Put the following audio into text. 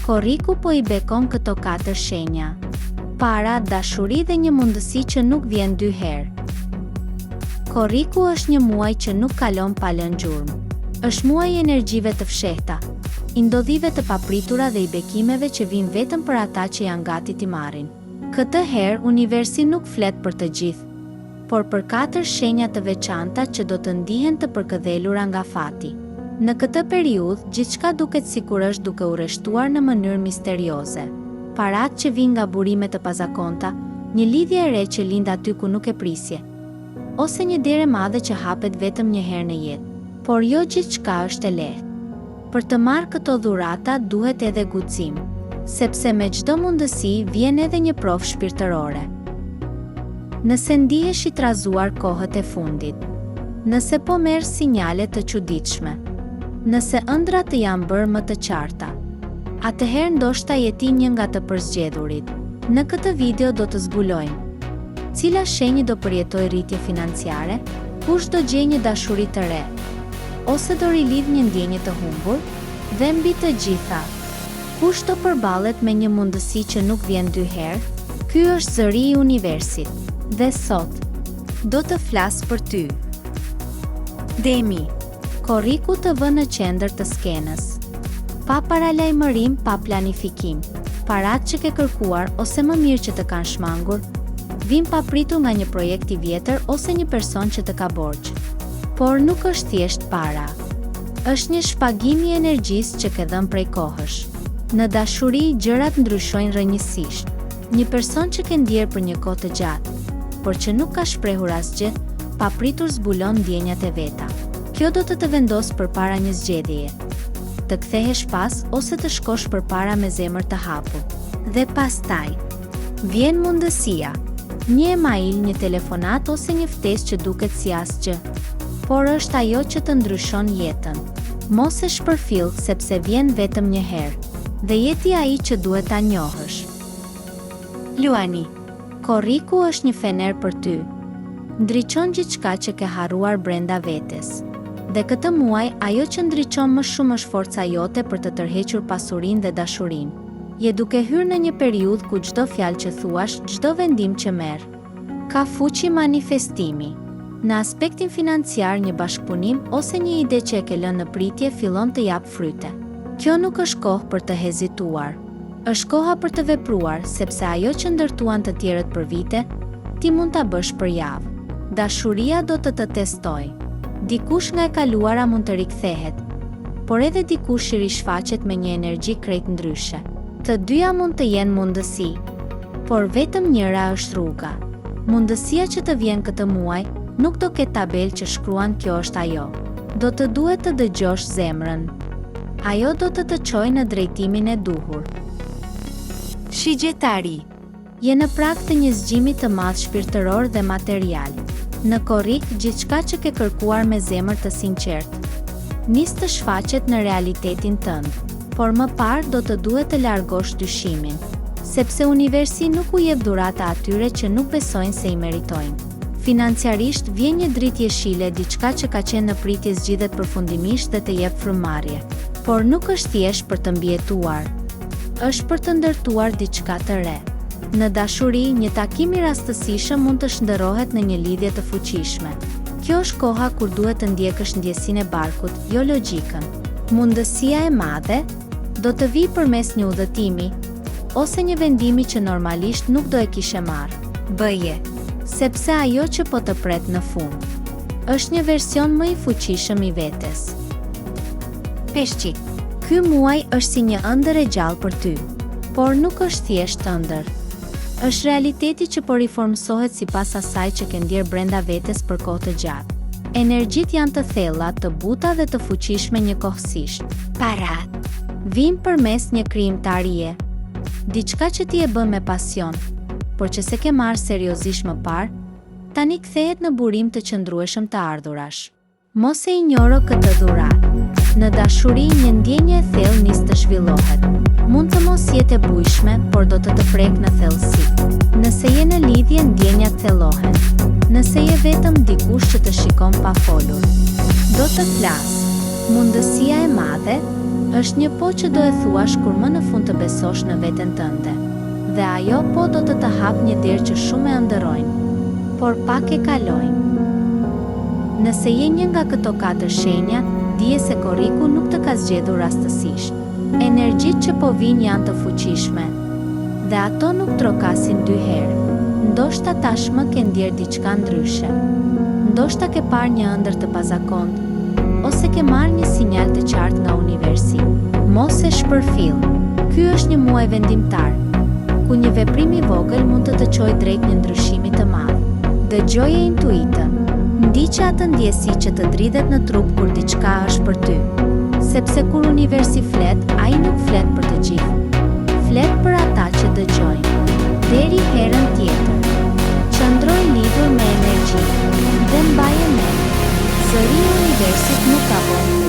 Korriku po i bekon këto 4 shenja. Para, dashuri dhe një mundësi që nuk vjen 2 herë. Korriku është një muaj që nuk kalon pa lënë gjurmë. Është muaj i energjive të fshehta, i ndodhive të papritura dhe i bekimeve që vijnë vetëm për ata që janë gati t'i marrin. Këtë herë universi nuk flet për të gjithë, por për 4 shenja të veçanta që do të ndihen të përkëdhelura nga fati. Në këtë periudhë, gjithçka duket sikur është duke u rreshtuar në mënyrë misterioze. Paratë që vijnë nga burime të pazakonta, një lidhje e re që lind aty ku nuk e prisje, ose një derë e madhe që hapet vetëm një herë në jetë. Por jo gjithçka është e lehtë. Për të marrë këto dhurata duhet edhe guxim, sepse me çdo mundësi vjen edhe një provë shpirtërore. Nëse ndihesh i trazuar kohët e fundit, nëse po merr sinjale të çuditshme, nëse ëndrat të janë bërë më të qarta, atëherë ndoshta je ti një nga të përzgjedhurit. Në këtë video do të zbulojmë cila shenjë do përjetoj rritje financiare, kush do gjej një dashuri të re, ose do rilidh një ndjenjë të humbur, dhe mbi të gjitha, kush do përballet me një mundësi që nuk vjen 2 herë. Ky është zëri i universit, dhe sot do të flas për ty. Demi, korriku të vë në qendër të skenës. Pa paralajmërim, pa planifikim, paratë që ke kërkuar ose më mirë që të kanë shmangur, vin papritur nga një projekt i vjetër ose një person që të ka borxh. Por nuk është thjesht para. Është një shpagim i energjisë që ke dhënë prej kohësh. Në dashuri gjërat ndryshojnë rrënjësisht. Një person që ke ndjerë për një kohë të gjatë, por që nuk ka shprehur asgjë, papritur zbulon ndjenjat e veta. Kjo do të vendos përpara një zgjedhjeje. Të kthehesh pas ose të shkosh përpara me zemër të hapur. Dhe pastaj vjen mundësia. Një email, një telefonat ose një ftesë që duket si asgjë, por është ajo që të ndryshon jetën. Mos e shpërfill sepse vjen vetëm një herë, dhe jeti ai që duhet ta njohësh. Luani, korriku është një fener për ty. Ndriçon gjithçka që ke harruar brenda vetes. Dhe këtë muaj, ajo që ndriçon më shumë është forca jote për të tërhequr pasurinë dhe dashurinë. Je duke hyrë në një periudhë ku çdo fjalë që thuash, çdo vendim që merr, ka fuqi manifestimi. Në aspektin financiar, një bashkëpunim ose një ide që e ke lënë në pritje fillon të jap fryte. Kjo nuk është kohë për të hezituar. Është koha për të vepruar, sepse ajo që ndërtuan të tjerët për vite, ti mund ta bësh për javë. Dashuria do të testojë. Dikush nga e kaluara mund të rikthehet, por edhe dikush i rishfaqet me një energji krejt ndryshe. Të dyja mund të jenë mundësi, por vetëm njëra është rruga. Mundësia që të vjen këtë muaj nuk do ketë tabel që shkruan kjo është ajo. Do të duhet të dëgjosh zemrën. Ajo do të çojë në drejtimin e duhur. Shigjetari, je në prag të një zgjimi të madh shpirtëror dhe material. Në korrik, gjithçka që ke kërkuar me zemër të sinqertë, nis të shfaqet në realitetin tënd, por më parë do të duhet të largosh dyshimin, sepse universi nuk u jep dhurata atyre që nuk besojnë se i meritojnë. Financiarisht vjen një dritë jeshile, diçka që ka qenë në pritje zgjidhet përfundimisht dhe të jep frymëmarrje, por nuk është thjesht për të mbijetuar, është për të ndërtuar diçka të re. Në dashuri, një takim i rastësishëm mund të shndërrohet në një lidhje të fuqishme. Kjo është koha kur duhet të ndjekësh ndjesinë e barkut, jo logjikën. Mundësia e madhe do të vijë përmes një udhëtimi ose një vendimi që normalisht nuk do e kishe marrë. Bëje, sepse ajo që po të pret në fund është një version më i fuqishëm i vetes. Peshqi, ky muaj është si një ëndër e gjallë për ty, por nuk është thjesht ëndër. Është realiteti që po riformësohet sipas asaj që ke ndjer brenda vetes për kohë të gjatë. Energjitë janë të thella, të buta dhe të fuqishme njëkohësisht. Parat vijnë përmes një krijimtarie, diçka që ti e bën me pasion, por që se ke marrë seriozisht më parë, tani kthehet në burim të qëndrueshëm të ardhurash. Mos e injoro këtë dhuratë. Në dashuri, një ndjenjë e thellë nis të zhvillohet. Mund të mos jetë e bujshme, por do të prek në thellësi. Nëse je në lidhje, ndjenjat thellohen. Nëse je vetëm dikush që të shikon pa folur, do të flas. Mundësia e madhe Është një po që do e thuash kur më në fund të besosh në veten tënde. Dhe ajo po do të hap një derë që shumë e ëndërrojnë, por pak e kalojnë. Nëse je një nga këto 4 shenja, dije se korriku nuk të ka zgjedhur rastësisht. Energjitë që po vijnë janë të fuqishme, dhe ato nuk trokasin 2 herë. Ndoshta tashmë ke ndjer diçka ndryshe. Ndoshta ke parë një ëndër të pazakontë, ose ke marrë një sinjal të qartë nga universi. Mos e shpërfill. Ky është një muaj vendimtar, ku një veprim i vogël mund të të çojë drejt një ndryshimi të madh. Dëgjoje intuitën. Ndiqe atë ndjesi që të dridhet në trup kur diçka është për ty. Sepse kur universi flet, ai nuk flet për të gjithë. Flet për ata që dëgjojnë. Deri herën tjetër. Qëndroj lidhur me energji dhe mbaje mend. Zëri i universit nuk ka vonë.